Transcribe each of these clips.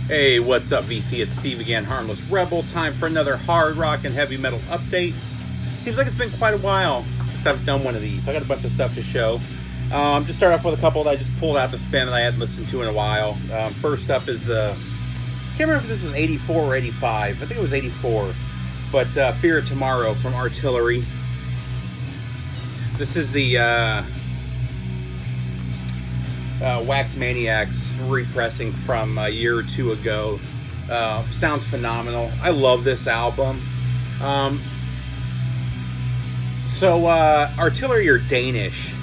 Hey, what's up, VC? It's Steve again, Harmless Rebel. Time for another hard rock and heavy metal update. Seems like it's been quite a while since I've done one of these. So I got a bunch of stuff to show. Just start off with a couple that I just pulled out to spin that I hadn't listened to in a while. First up is the, I can't remember if this was 84 or 85. I think it was 84. But Fear of Tomorrow from Artillery. This is the Wax Maniacs repressing from a year or two ago. Sounds phenomenal. I love this album. Artillery are Danish,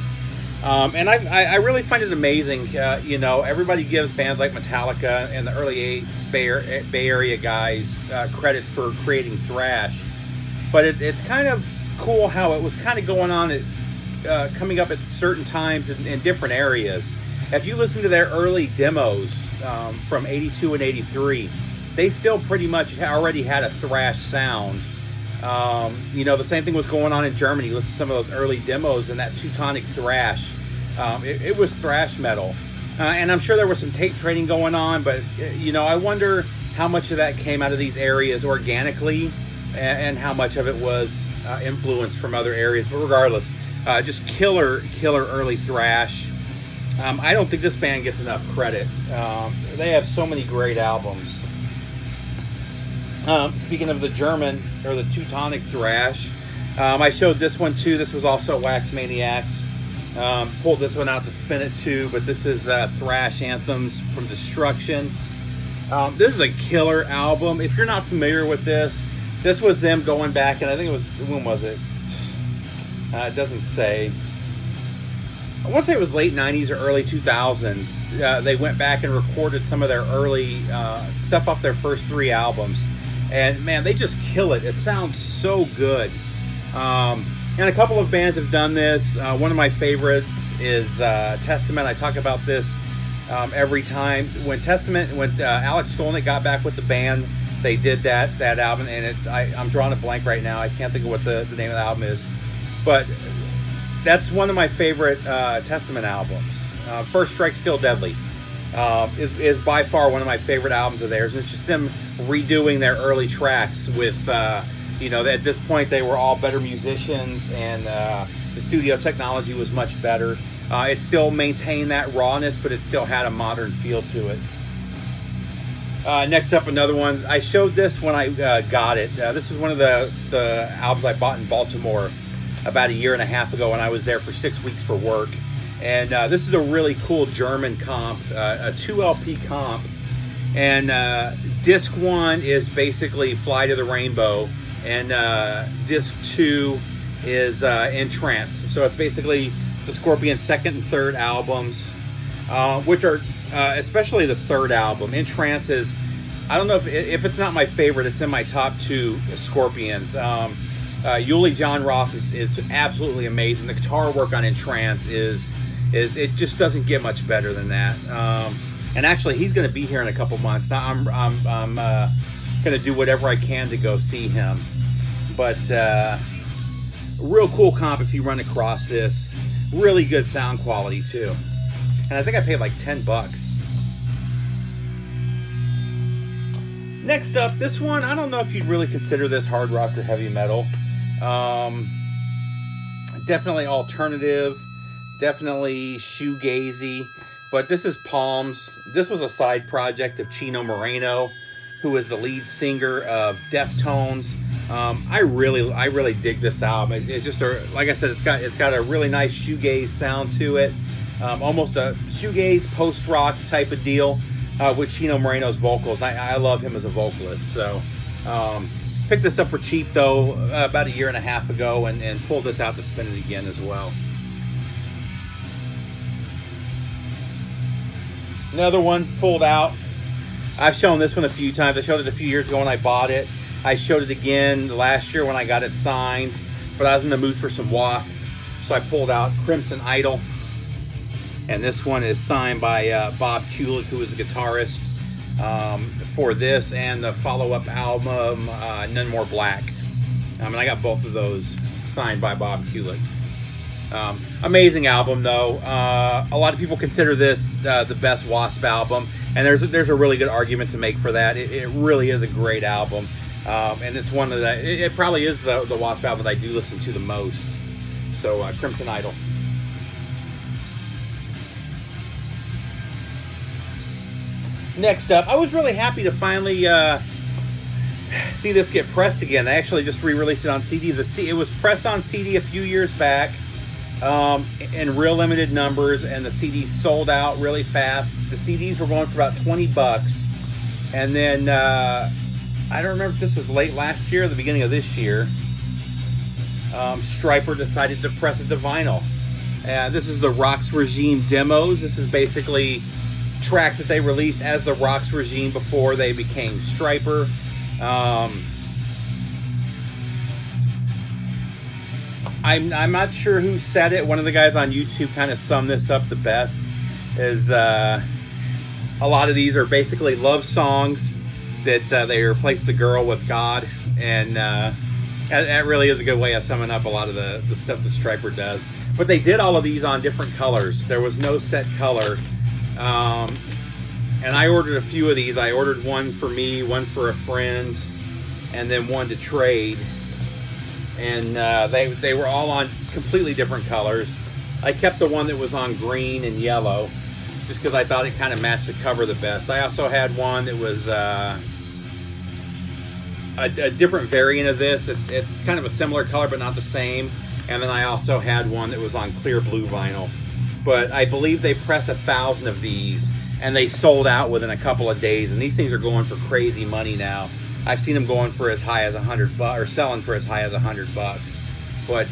and I really find it amazing. You know, everybody gives bands like Metallica and the early Bay Area guys credit for creating thrash, but it's kind of cool how it was kind of going on coming up at certain times in different areas. If you listen to their early demos from 82 and 83, they still pretty much already had a thrash sound. You know, the same thing was going on in Germany. Listen to some of those early demos and that Teutonic thrash. It was thrash metal. And I'm sure there was some tape trading going on, but, you know, I wonder how much of that came out of these areas organically and how much of it was influenced from other areas. But regardless, just killer early thrash. I don't think this band gets enough credit. They have so many great albums. Speaking of the German, or the Teutonic thrash, I showed this one too. This was also Wax Maniacs. Pulled this one out to spin it too, but this is Thrash Anthems from Destruction. This is a killer album. If you're not familiar with this was them going back, and I think it was, when was it? It doesn't say. I want to say it was late 90s or early 2000s. They went back and recorded some of their early stuff off their first 3 albums. And man, they just kill it. It sounds so good. And a couple of bands have done this. One of my favorites is Testament. I talk about this every time. When Alex Skolnick got back with the band, they did that album. And I'm drawing a blank right now. I can't think of what the name of the album is. But that's one of my favorite Testament albums. First Strike Still Deadly is by far one of my favorite albums of theirs. And it's just them redoing their early tracks with, you know, at this point they were all better musicians, and the studio technology was much better. It still maintained that rawness, but it still had a modern feel to it. Next up, another one. I showed this when I got it. This was one of the albums I bought in Baltimore about a year and a half ago when I was there for 6 weeks for work. And this is a really cool German comp, a 2 LP comp. And disc 1 is basically Fly to the Rainbow, and disc 2 is In Trance. So it's basically the Scorpions' second and third albums, which are, especially the third album. In Trance is, I don't know if it's not my favorite, it's in my top 2 Scorpions. Yuli John Roth is absolutely amazing. The guitar work on In Trance is it just doesn't get much better than that. And actually, he's going to be here in a couple months. Now I'm going to do whatever I can to go see him. But real cool comp if you run across this. Really good sound quality too. And I think I paid like $10. Next up, this one, I don't know if you'd really consider this hard rock or heavy metal. Definitely alternative, definitely shoegazy, but this is Palms. This was a side project of Chino Moreno, who is the lead singer of Deftones. I really dig this album. It's just like I said, it's got a really nice shoegaze sound to it, almost a shoegaze post rock type of deal. With Chino Moreno's vocals. I love him as a vocalist. So picked this up for cheap though about a year and a half ago, and pulled this out to spin it again as well. Another one pulled out. I've shown this one a few times. I showed it a few years ago when I bought it. I showed it again last year when I got it signed, but I was in the mood for some W.A.S.P, so I pulled out Crimson Idol. And this one is signed by Bob Kulick, who is a guitarist for this and the follow-up album, None More Black. And I got both of those signed by Bob Kulick. Amazing album, though. A lot of people consider this the best W.A.S.P album. And there's a really good argument to make for that. It really is a great album. And it's one of the, it probably is the W.A.S.P album that I do listen to the most. So Crimson Idol. Next up, I was really happy to finally see this get pressed again. I actually just re-released it on CD. It was pressed on CD a few years back in real limited numbers, and the CDs sold out really fast. The CDs were going for about $20, and then I don't remember if this was late last year or the beginning of this year. Stryper decided to press it to vinyl. This is the Rocks Regime demos. This is basically tracks that they released as the Rocks Regime before they became Stryper. I'm not sure who said it. One of the guys on YouTube kind of summed this up the best. Is a lot of these are basically love songs that they replace the girl with God, and that really is a good way of summing up a lot of the stuff that Stryper does. But they did all of these on different colors. There was no set color. And I ordered a few of these. I ordered one for me, one for a friend, and then one to trade. And they were all on completely different colors. I kept the one that was on green and yellow, just because I thought it kind of matched the cover the best. I also had one that was a different variant of this. It's kind of a similar color, but not the same. And then I also had one that was on clear blue vinyl. But I believe they pressed 1,000 of these, and they sold out within a couple of days. And these things are going for crazy money now. I've seen them going for as high as $100, or selling for as high as $100. But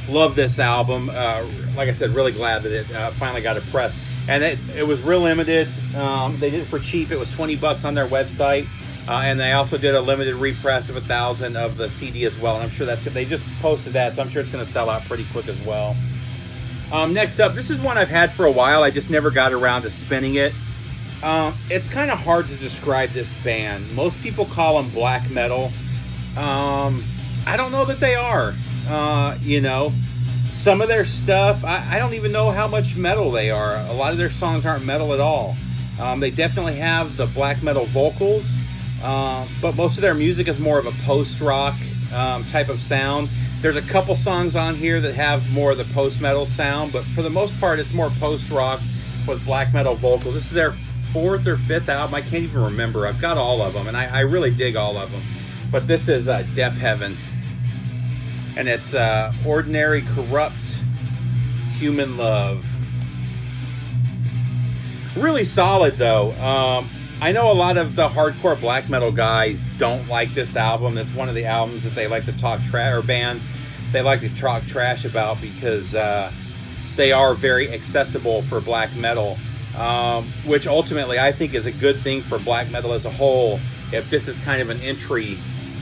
love this album. Like I said, really glad that it finally got it pressed. And it was real limited. They did it for cheap. It was $20 on their website. And they also did a limited repress of 1,000 of the CD as well. And I'm sure that's good. They just posted that, so I'm sure it's going to sell out pretty quick as well. Next up, this is one I've had for a while. I just never got around to spinning it. It's kind of hard to describe this band. Most people call them black metal. I don't know that they are. You know, some of their stuff, I don't even know how much metal they are. A lot of their songs aren't metal at all. They definitely have the black metal vocals, but most of their music is more of a post-rock type of sound. There's a couple songs on here that have more of the post-metal sound, but for the most part, it's more post-rock with black metal vocals. This is their 4th or 5th album. I can't even remember. I've got all of them, and I really dig all of them. But this is Deaf Heaven, and it's Ordinary Corrupt Human Love. Really solid, though. I know a lot of the hardcore black metal guys don't like this album. It's one of the albums that they like to talk trash, or bands they like to talk trash about, because they are very accessible for black metal, which ultimately I think is a good thing for black metal as a whole, if this is kind of an entry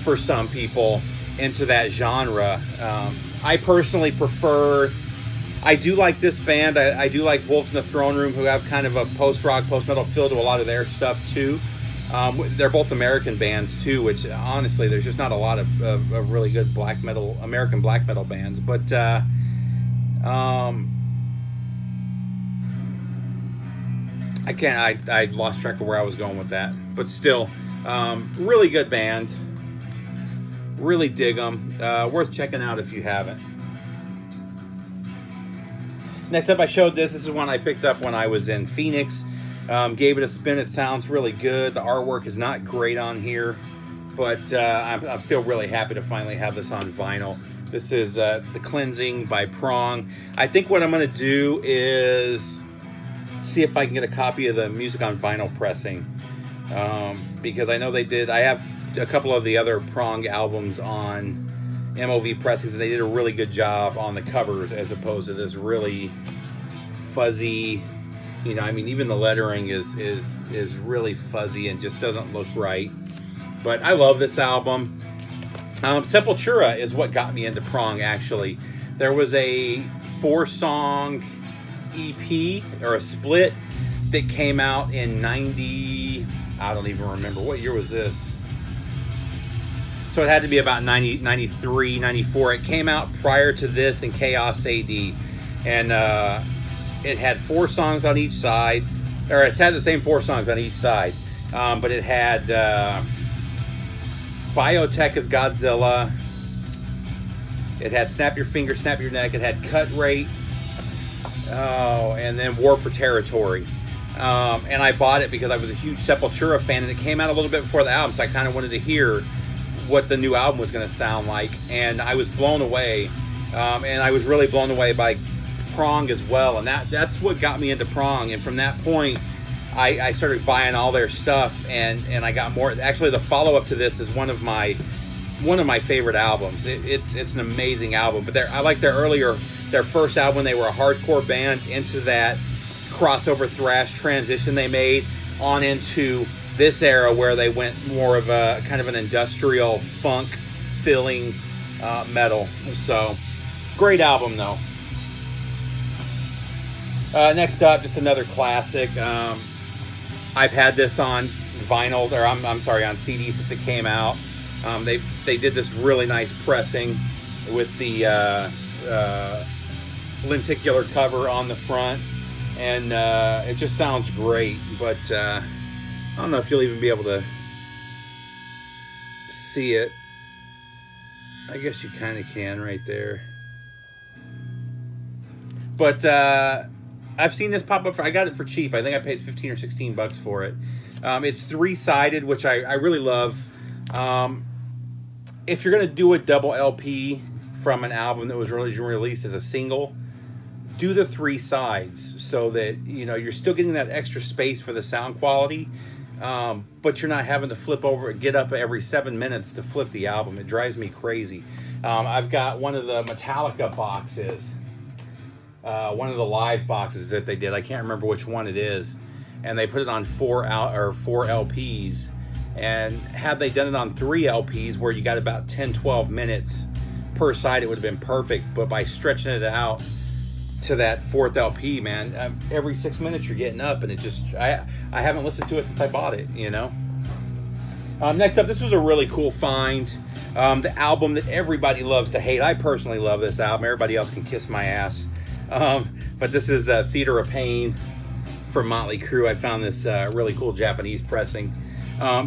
for some people into that genre. I personally prefer, I do like this band. I do like Wolves in the Throne Room, who have kind of a post-rock, post-metal feel to a lot of their stuff too. They're both American bands too, which honestly, there's just not a lot of really good black metal, American black metal bands. But I lost track of where I was going with that. But still, really good bands. Really dig them. Worth checking out if you haven't. Next up, I showed this. This is one I picked up when I was in Phoenix. Gave it a spin. It sounds really good. The artwork is not great on here, but I'm still really happy to finally have this on vinyl. This is The Cleansing by Prong. I think what I'm going to do is see if I can get a copy of the music on vinyl pressing, because I know they did. I have a couple of the other Prong albums on MOV pressings, and they did a really good job on the covers as opposed to this really fuzzy, you know, I mean, even the lettering is really fuzzy and just doesn't look right. But I love this album. Sepultura is what got me into Prong, actually. There was a 4-song EP, or a split, that came out in 90, I don't even remember. What year was this? So it had to be about 90, 93, 94. It came out prior to this in Chaos AD. And it had 4 songs on each side. or it had the same 4 songs on each side, but it had Biotech as Godzilla. It had Snap Your Finger, Snap Your Neck. It had Cut Rate. Oh, and then War for Territory. And I bought it because I was a huge Sepultura fan, and it came out a little bit before the album, so I kind of wanted to hear what the new album was going to sound like, and I was blown away. And I was really blown away by Prong as well, and that's what got me into Prong. And from that point, I started buying all their stuff, and I got more. Actually, the follow-up to this is one of my favorite albums. It's an amazing album. But I like their first album. They were a hardcore band into that crossover thrash transition they made on into this era where they went more of a kind of an industrial funk filling metal. So great album though. Next up, just another classic. I've had this on vinyl, or I'm sorry, on CD since it came out. They did this really nice pressing with the lenticular cover on the front, and it just sounds great. But I don't know if you'll even be able to see it. I guess you kind of can right there. But I've seen this pop up. I got it for cheap. I think I paid 15 or 16 bucks for it. It's 3-sided, which I really love. If you're going to do a double LP from an album that was released as a single, do the 3 sides so that you're still getting that extra space for the sound quality, but you're not having to get up every 7 minutes to flip the album. It drives me crazy. I've got one of the Metallica boxes, one of the live boxes that they did. I can't remember which one it is, and they put it on 4 LPs. And had they done it on 3 LPs where you got about 10-12 minutes per side, it would have been perfect. But by stretching it out to that 4th LP, man, every 6 minutes you're getting up, and it just I haven't listened to it since I bought it. Next up, this was a really cool find. The album that everybody loves to hate. I personally love this album. Everybody else can kiss my ass. But this is Theater of Pain from Motley Crue. I found this really cool Japanese pressing.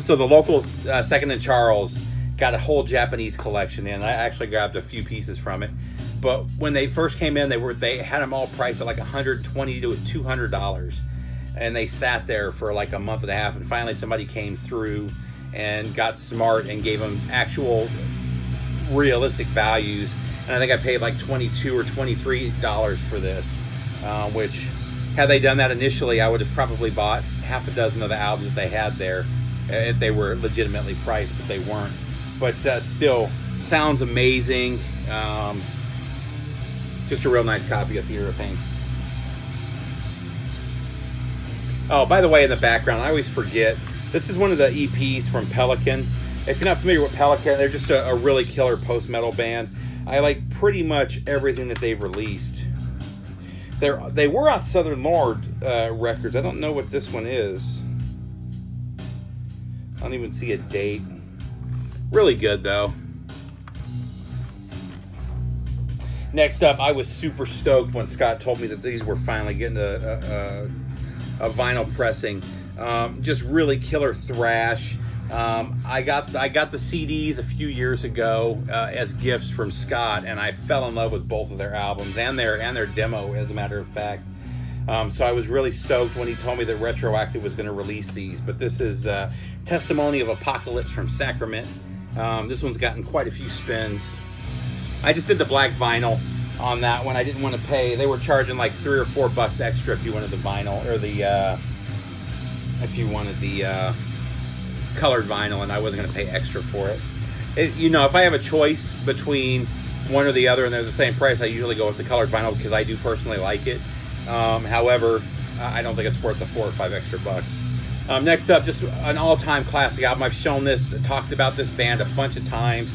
So the locals, Second and Charles, got a whole Japanese collection in. I actually grabbed a few pieces from it. But when they first came in, they had them all priced at like $120 to $200, and they sat there for like a month and a half. And finally, somebody came through and got smart and gave them actual realistic values. And I think I paid like $22 or $23 for this, which had they done that initially, I would have probably bought half a dozen of the albums that they had there if they were legitimately priced, but they weren't. But still, sounds amazing. Just a real nice copy of Theater of Pain. Oh, by the way, in the background, I always forget, this is one of the EPs from Pelican. If you're not familiar with Pelican, they're just a really killer post-metal band. I like pretty much everything that they've released. They were on Southern Lord Records. I don't know what this one is. I don't even see a date. Really good, though. Next up, I was super stoked when Scott told me that these were finally getting a vinyl pressing. Just really killer thrash. I got the CDs a few years ago as gifts from Scott, and I fell in love with both of their albums and their demo, as a matter of fact. So I was really stoked when he told me that Retroactive was going to release these. But this is Testimony of Apocalypse from Sacrament. This one's gotten quite a few spins. I just did the black vinyl on that one. I didn't want to pay. They were charging like $3 or $4 extra if you wanted the vinyl, or if you wanted the colored vinyl, and I wasn't going to pay extra for it. If I have a choice between one or the other and they're the same price, I usually go with the colored vinyl because I do personally like it. However, I don't think it's worth the $4 or $5 extra bucks. Next up, just an all-time classic album. I've shown this, talked about this band a bunch of times.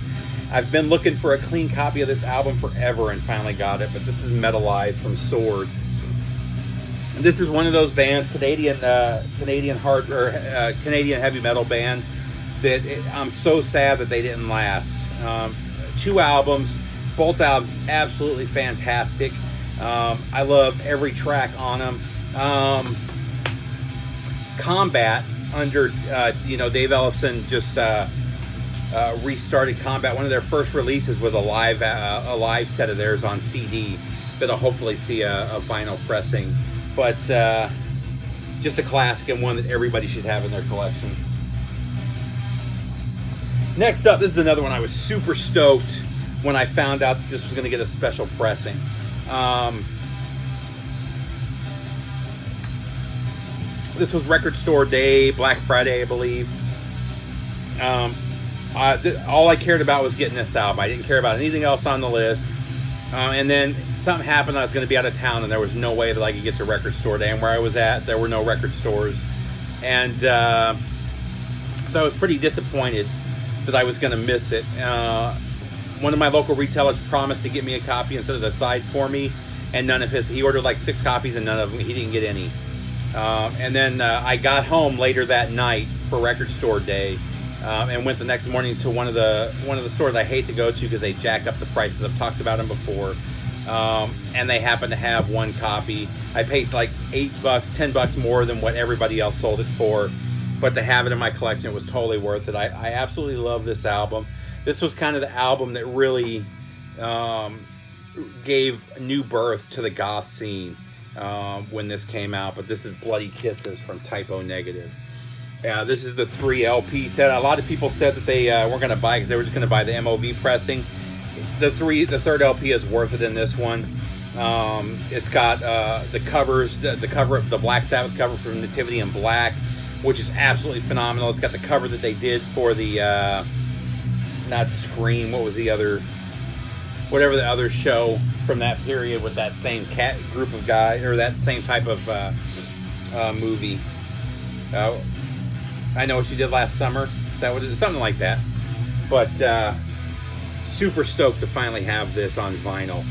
I've been looking for a clean copy of this album forever and finally got it, but this is Metalized from Sword. This is one of those bands, Canadian heavy metal band, that I'm so sad that they didn't last. 2 albums, both albums absolutely fantastic. I love every track on them. Combat under, you know, Dave Ellefson just restarted Combat. One of their first releases was a live set of theirs on CD that I'll hopefully see a vinyl pressing. But just a classic and one that everybody should have in their collection. Next up, this is another one I was super stoked when I found out that this was going to get a special pressing. This was Record Store Day, Black Friday, I believe. All I cared about was getting this album. I didn't care about anything else on the list. And then something happened. I was going to be out of town, and there was no way that I could get to Record Store Day. And where I was at, there were no record stores. And so I was pretty disappointed that I was going to miss it. One of my local retailers promised to get me a copy and set it aside for me. And none of his, he ordered like 6 copies, and none of them, he didn't get any. And then I got home later that night for Record Store Day. And went the next morning to one of the stores I hate to go to because they jack up the prices. I've talked about them before. And they happened to have one copy. I paid like $8, $10 more than what everybody else sold it for. But to have it in my collection, it was totally worth it. I absolutely love this album. This was kind of the album that really gave new birth to the goth scene when this came out. But this is Bloody Kisses from Typo Negative. This is the 3 LP set. A lot of people said that they weren't going to buy it because they were just going to buy the MOV pressing. The third LP is worth it in this one. It's got the covers, the cover of the Black Sabbath cover from Nativity in Black, which is absolutely phenomenal. It's got the cover that they did for the not Scream. What was the other? Whatever the other show from that period with that same group of guys, or that same type of movie. I Know What You Did Last Summer. Is that what it is? Something like that. But super stoked to finally have this on vinyl.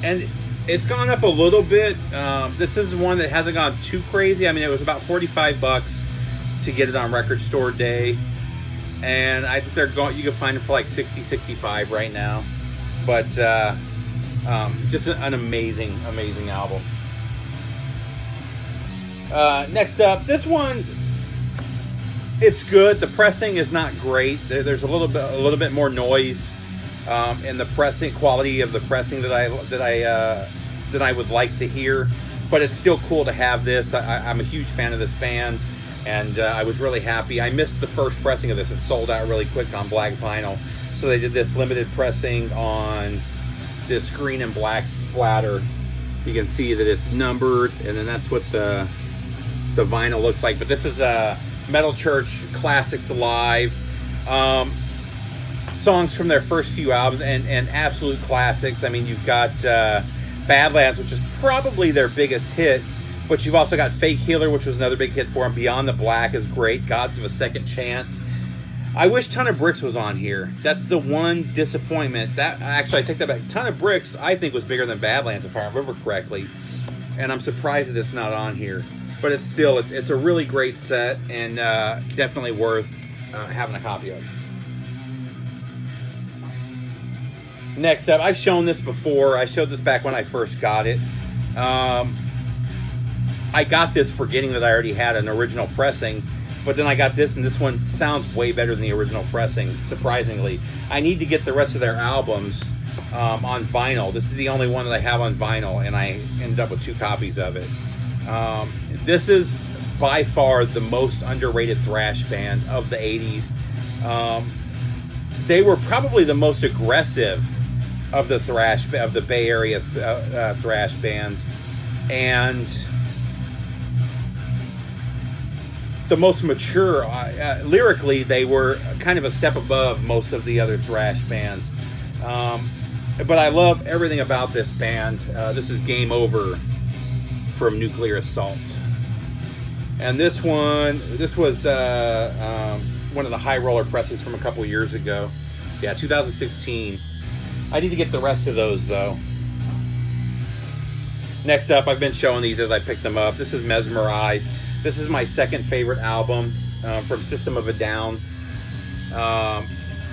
And it's gone up a little bit. This is one that hasn't gone too crazy. I mean, it was about $45 to get it on Record Store Day. And I think they're going, you can find it for like $60, $65 right now. But just an amazing, amazing album. Next up, this one, it's good. The pressing is not great. There's a little bit more noise in the pressing quality of the pressing that I would like to hear. But it's still cool to have this. I'm a huge fan of this band, and I was really happy. I missed the first pressing of this. It sold out really quick on black vinyl, so they did this limited pressing on this green and black splatter. You can see that it's numbered, and then that's what the vinyl looks like. But this is Metal Church Classics Live. Songs from their first few albums and absolute classics. I mean, you've got Badlands, which is probably their biggest hit, but you've also got Fake Healer, which was another big hit for them. Beyond the Black is great. Gods of a Second Chance. I wish Ton of Bricks was on here. That's the one disappointment. That actually, I take that back. Ton of Bricks, I think, was bigger than Badlands, if I remember correctly, and I'm surprised that it's not on here. But it's still, it's a really great set, and definitely worth having a copy of. Next up, I've shown this before. I showed this back when I first got it. I got this forgetting that I already had an original pressing, but then I got this, and this one sounds way better than the original pressing, surprisingly. I need to get the rest of their albums on vinyl. This is the only one that I have on vinyl, and I ended up with 2 copies of it. This is by far the most underrated thrash band of the 80s. They were probably the most aggressive of the Bay Area thrash bands, and the most mature. Lyrically, they were kind of a step above most of the other thrash bands. But I love everything about this band. This is Game Over from Nuclear Assault. And this was one of the high roller pressings from a couple of years ago. Yeah, 2016. I need to get the rest of those, though. Next up, I've been showing these as I picked them up. This is Mesmerize. This is my second favorite album from System of a Down.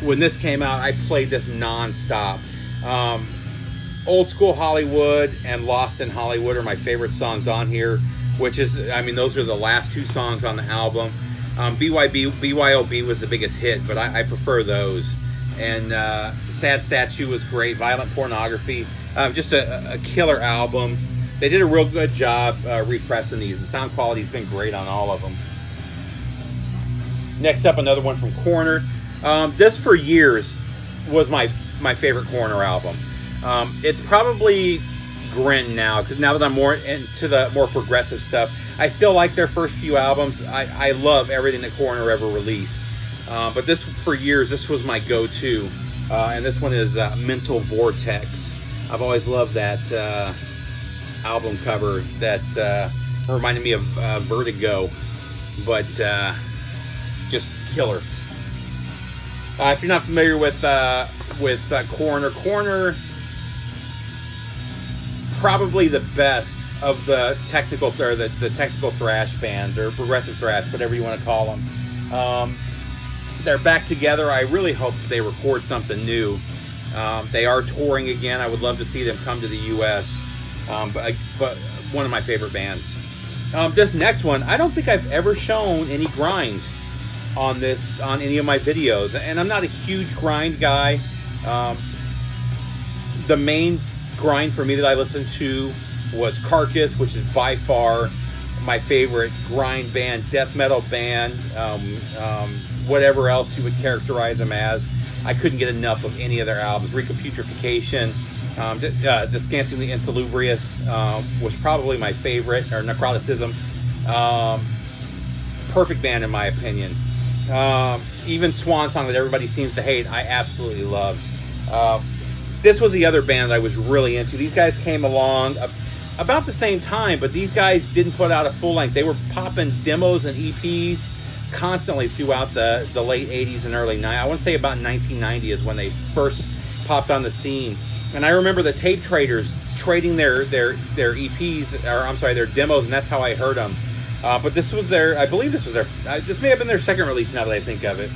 When this came out, I played this non-stop. Old School Hollywood and Lost in Hollywood are my favorite songs on here. which is, I mean, those are the last 2 songs on the album. BYOB was the biggest hit, but I prefer those. And Sad Statue was great. Violent Pornography, just a killer album. They did a real good job repressing these. The sound quality's been great on all of them. Next up, another one from Corner. This for years was my favorite Corner album. It's probably Grin now, because now that I'm more into the more progressive stuff, I still like their first few albums. I love everything that Corner ever released. But this, for years, this was my go-to. And this one is Mental Vortex. I've always loved that album cover. That reminded me of Vertigo, but just killer. If you're not familiar with Corner, probably the best of the technical, or the technical thrash band, or progressive thrash, whatever you want to call them. They're back together. I really hope that they record something new. They are touring again. I would love to see them come to the U.S. But one of my favorite bands. This next one, I don't think I've ever shown any grind on any of my videos, and I'm not a huge grind guy. The main grind for me that I listened to was Carcass, which is by far my favorite grind band, death metal band, whatever else you would characterize them as. I couldn't get enough of any of their albums. Reputrefaction, Descansingly Insalubrious was probably my favorite, or Necroticism. Perfect band in my opinion. Even Swan Song, that everybody seems to hate, I absolutely loved. This was the other band I was really into. These guys came along about the same time, but these guys didn't put out a full length. They were popping demos and EPs constantly throughout the late 80s and early 90s. I want to say about 1990 is when they first popped on the scene. And I remember the tape traders trading their EPs, or I'm sorry, their demos, and that's how I heard them. But this was I believe this was this may have been their second release now that I think of it.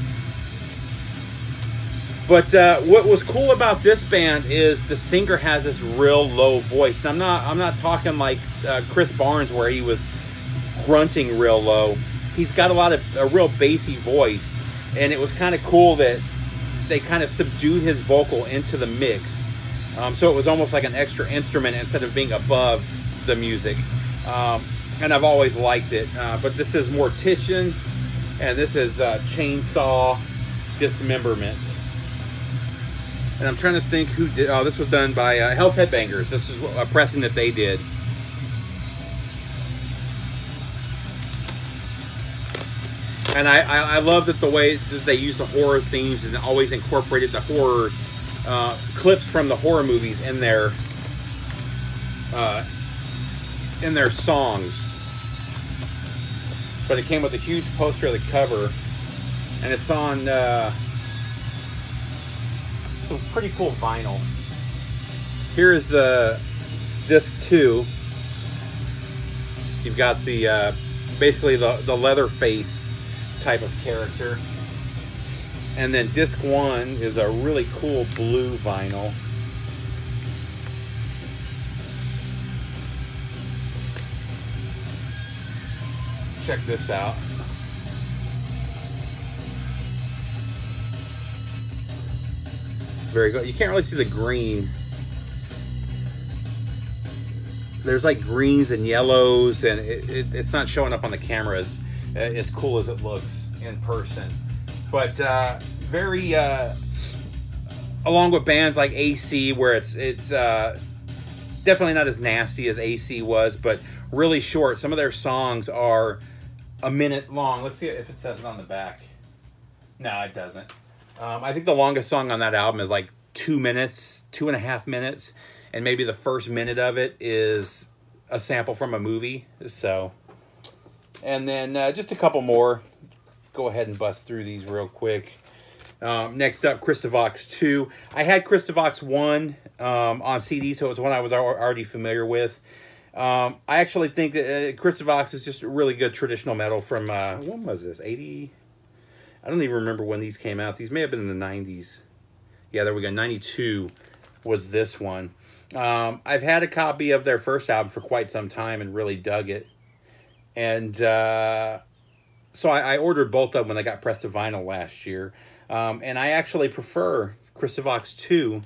But what was cool about this band is the singer has this real low voice. And I'm not talking like Chris Barnes, where he was grunting real low. He's got a real bassy voice, and it was kind of cool that they kind of subdued his vocal into the mix. So it was almost like an extra instrument instead of being above the music. And I've always liked it. But this is Mortician, and this is Chainsaw Dismemberment. And I'm trying to think who did. Oh, this was done by Hell's Headbangers. This is a pressing that they did. And I love that the way that they use the horror themes and always incorporated the horror clips from the horror movies in their songs. But it came with a huge poster of the cover, and it's on some pretty cool vinyl. Here is the disc 2. You've got the basically the Leatherface type of character, and then disc 1 is a really cool blue vinyl. Check this out. Very good. You can't really see the green. There's like greens and yellows, and it's not showing up on the camera as cool as it looks in person. But very along with bands like AC, where it's definitely not as nasty as AC was, but really short. Some of their songs are a minute long. Let's see if it says it on the back. No, it doesn't. I think the longest song on that album is like 2 minutes, 2.5 minutes, and maybe the first minute of it is a sample from a movie. So, and then just a couple more. Go ahead and bust through these real quick. Next up, Christovox 2. I had Christovox 1 on CD, so it's one I was already familiar with. I actually think that Christovox is just really good traditional metal from, when was this, 80? I don't even remember when these came out. These may have been in the 90s. Yeah, there we go. 92 was this one. I've had a copy of their first album for quite some time and really dug it. And so I ordered both of them when they got pressed to vinyl last year. And I actually prefer Christovox 2,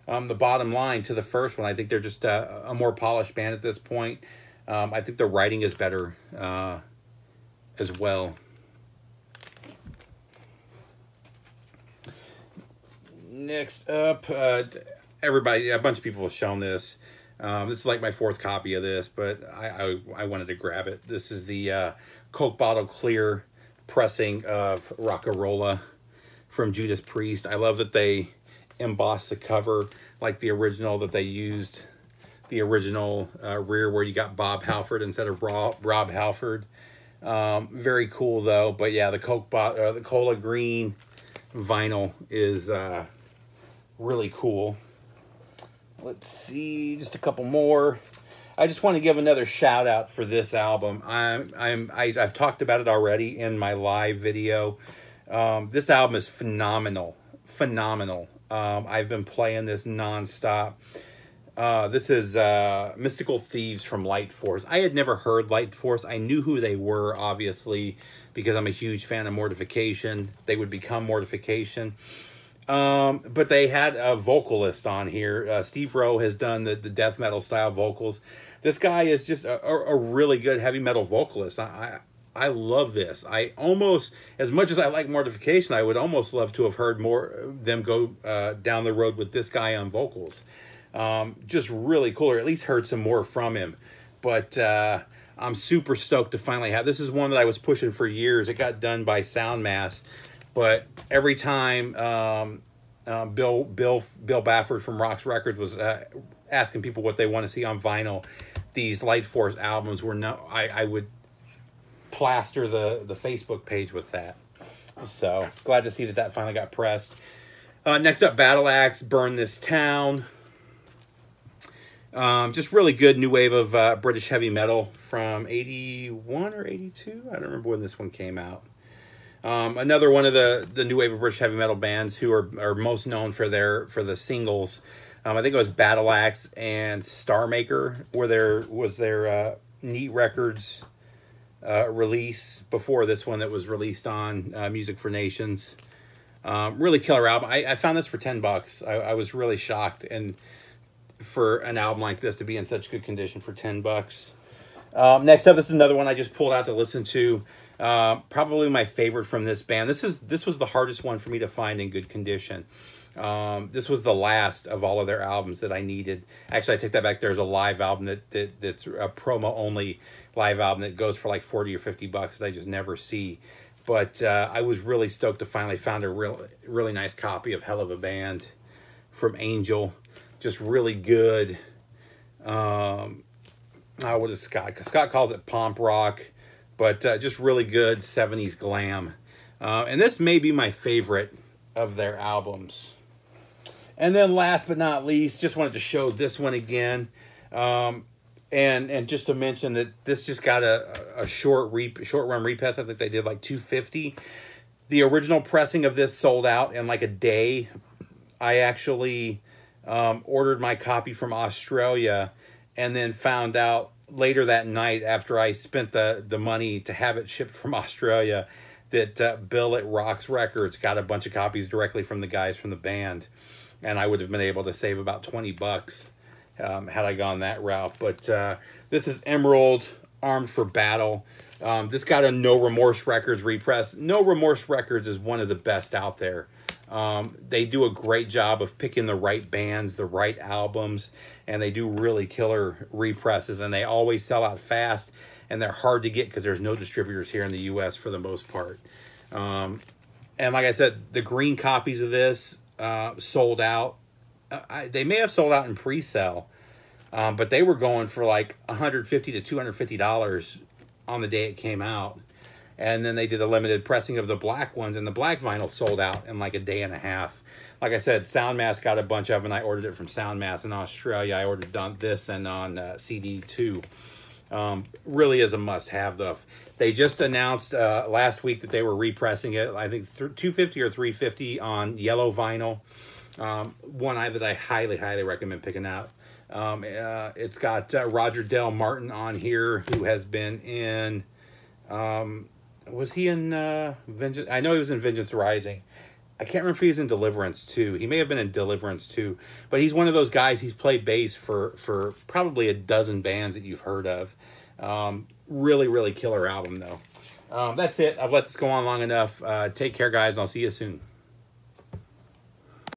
the bottom line, to the first one. I think they're just a more polished band at this point. I think the writing is better as well. Next up, everybody, a bunch of people have shown this. This is like my fourth copy of this, but I wanted to grab it. This is the Coke bottle clear pressing of Rockarola from Judas Priest. I love that they embossed the cover like the original, that they used the original rear where you got Bob Halford instead of Rob Halford. Very cool though. But yeah, the the Cola Green vinyl is really cool. Let's see, just a couple more. I just want to give another shout out for this album. I've talked about it already in my live video. This album is phenomenal. I've been playing this nonstop. This is Mystical Thieves from Light Force. I had never heard Light Force. I knew who they were, obviously, because I'm a huge fan of Mortification. They would become Mortification. But they had a vocalist on here. Steve Rowe has done the death metal style vocals. This guy is just a really good heavy metal vocalist. I love this. I almost, as much as I like Mortification, I would almost love to have heard them go down the road with this guy on vocals. Just really cool, or at least heard some more from him. But I'm super stoked to finally have. This is one that I was pushing for years. It got done by Soundmass. But every time Bill Bafford from Rocks Records was asking people what they want to see on vinyl, these Light Force albums were I would plaster the Facebook page with that. So glad to see that finally got pressed. Next up, Battle Axe, Burn This Town. Just really good new wave of British heavy metal from 81 or 82. I don't remember when this one came out. Another one of the new wave of British heavy metal bands who are most known for the singles. I think it was Battle Axe and Star Maker, where there was their Neat Records release before this one that was released on Music for Nations. Really killer album. I found this for $10. I was really shocked, and for an album like this to be in such good condition for $10. Next up, this is another one I just pulled out to listen to. Probably my favorite from this band. This was the hardest one for me to find in good condition. This was the last of all of their albums that I needed. Actually, I take that back. There's a live album that's a promo only live album that goes for like $40 or $50 that I just never see. But I was really stoked to finally found a really nice copy of Hell of a Band from Angel. Just really good. What is Scott? Scott calls it pomp rock, but just really good 70s glam. And this may be my favorite of their albums. And then last but not least, just wanted to show this one again. And just to mention that this just got a short run repress. I think they did like 250. The original pressing of this sold out in like a day. I actually ordered my copy from Australia and then found out later that night, after I spent the money to have it shipped from Australia, that Bill at Rocks Records got a bunch of copies directly from the guys from the band. And I would have been able to save about $20 had I gone that route. But this is Emerald, Armed for Battle. This got a No Remorse Records repress. No Remorse Records is one of the best out there. They do a great job of picking the right bands, the right albums, and they do really killer represses, and they always sell out fast, and they're hard to get because there's no distributors here in the U.S. for the most part. And like I said, the green copies of this sold out. They may have sold out in pre-sale, but they were going for like $150 to $250 on the day it came out. And then they did a limited pressing of the black ones, and the black vinyl sold out in like a day and a half. Like I said, Soundmass got a bunch of them. I ordered it from Soundmass in Australia. I ordered this and on CD too. Really is a must-have, though. They just announced last week that they were repressing it. I think 250 or 350 on yellow vinyl. One that I highly recommend picking out. It's got Roger Del Martin on here, who has been in Was he in Vengeance? I know he was in Vengeance Rising. I can't remember if he was in Deliverance 2. He may have been in Deliverance 2. But he's one of those guys, he's played bass for probably a dozen bands that you've heard of. Really, really killer album, though. That's it. I've let this go on long enough. Take care, guys, and I'll see you soon.